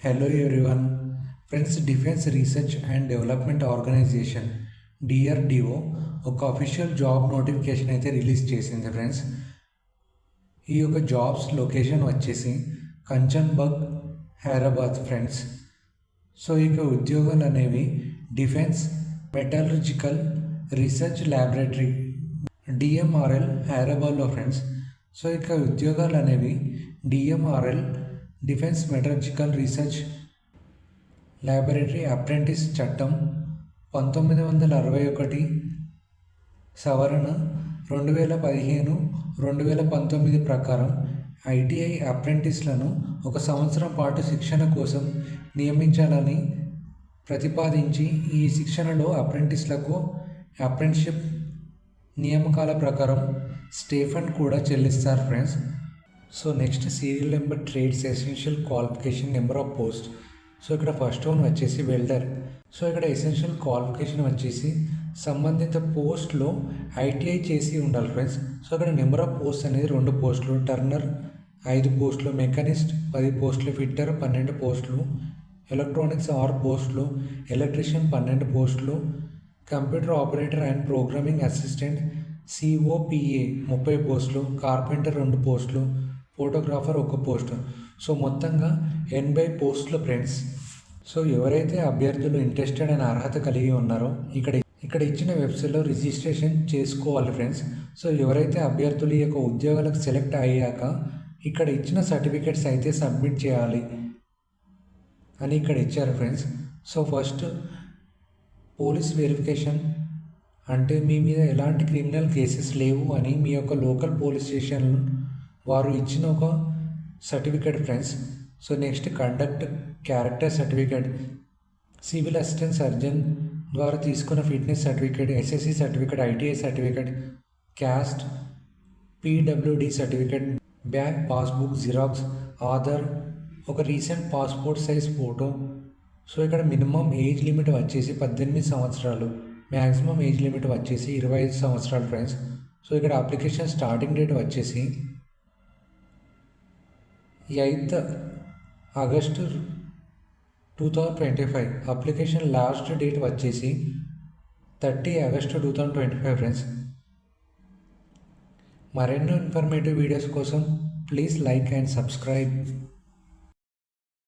Hello everyone. Friends, defence research and development organisation DRDO ఒక official job notification అయితే release చేసింది friends. ఈ యొక్క జాబ్స్ లొకేషన్ వచ్చేసి కంచన్బర్గ్, హైదరాబాద్ ఫ్రెండ్స్. సో ఇక ఉద్యోగాలు అనేవి defence metallurgical research laboratory DMRL హైదరాబాద్లో ఫ్రెండ్స్. సో ఇక ఉద్యోగాలు అనేవి DMRL defence metallurgical research laboratory apprentice చట్టం 1961 సవరణ 2015-2019 ప్రకారం ఐటీఐ అప్రెంటిస్లను 1 సంవత్సరం పాటు శిక్షణ కోసం నియమించాలని ప్రతిపాదించి ఈ శిక్షణలో అప్రెంటిస్లకు అప్రెంటిస్షిప్ నియామకాల ప్రకారం స్టైఫండ్ కూడా చెల్లిస్తారు friends. So next serial number, trades, essential qualification, number of post. So ఇక్కడ ఫస్ట్ వన్ వచ్చేసి వెల్డర్. సో ఇక్కడ ఎసెన్షియల్ క్వాలిఫికేషన్ వచ్చేసి సంబంధిత పోస్ట్లో ఐటీఐ చేసి ఉండాలి ఫ్రెండ్స్. సో ఇక్కడ నెంబర్ ఆఫ్ పోస్ట్ అనేది 2 పోస్టులు, టర్నర్ 5 పోస్టులు, మెకానిస్ట్ 10 పోస్టులు, ఫిట్టర్ 12 పోస్టులు, ఎలక్ట్రానిక్స్ 6 పోస్టులు, ఎలక్ట్రీషియన్ 12 పోస్టులు, computer operator and programming assistant COPA 30 పోస్టులు, కార్పెంటర్ 2 పోస్టులు, ఫోటోగ్రాఫర్ 1 పోస్టు. సో మొత్తంగా 80 పోస్టులు ఫ్రెండ్స్. సో ఎవరైతే అభ్యర్థులు ఇంట్రెస్టెడ్ అయిన అర్హత కలిగి ఉన్నారో ఇక్కడ ఇచ్చిన వెబ్సైట్లో రిజిస్ట్రేషన్ చేసుకోవాలి ఫ్రెండ్స్. సో ఎవరైతే అభ్యర్థులు ఈ యొక్క ఉద్యోగాలకు సెలెక్ట్ అయ్యాక ఇక్కడ ఇచ్చిన సర్టిఫికెట్స్ అయితే సబ్మిట్ చేయాలి అని ఇక్కడ ఇచ్చారు friends. So first police verification, అంటే మీ మీద ఎలాంటి క్రిమినల్ కేసెస్ లేవు అని మీ యొక్క లోకల్ పోలీస్ స్టేషన్ వారు ఇచ్చిన ఒక certificate friends. So next conduct character certificate, civil assistant surgeon ద్వారా తీసుకున్న fitness certificate, SSC certificate, ITI certificate, caste, PWD certificate, bank passbook xerox, Aadhaar, ఒక recent passport size photo. So ఇక్కడ మినిమం ఏజ్ లిమిట్ వచ్చేసి 18 సంవత్సరాలు, maximum age limit వచ్చేసి 25 సంవత్సరాలు friends. So ఇక్కడ application starting date వచ్చేసి 8th August 2025. Application last date వచ్చేసి 30 August 2025 friends. మరెన్నో ఇన్ఫర్మేటివ్ వీడియోస్ కోసం ప్లీజ్ లైక్ అండ్ సబ్స్క్రైబ్.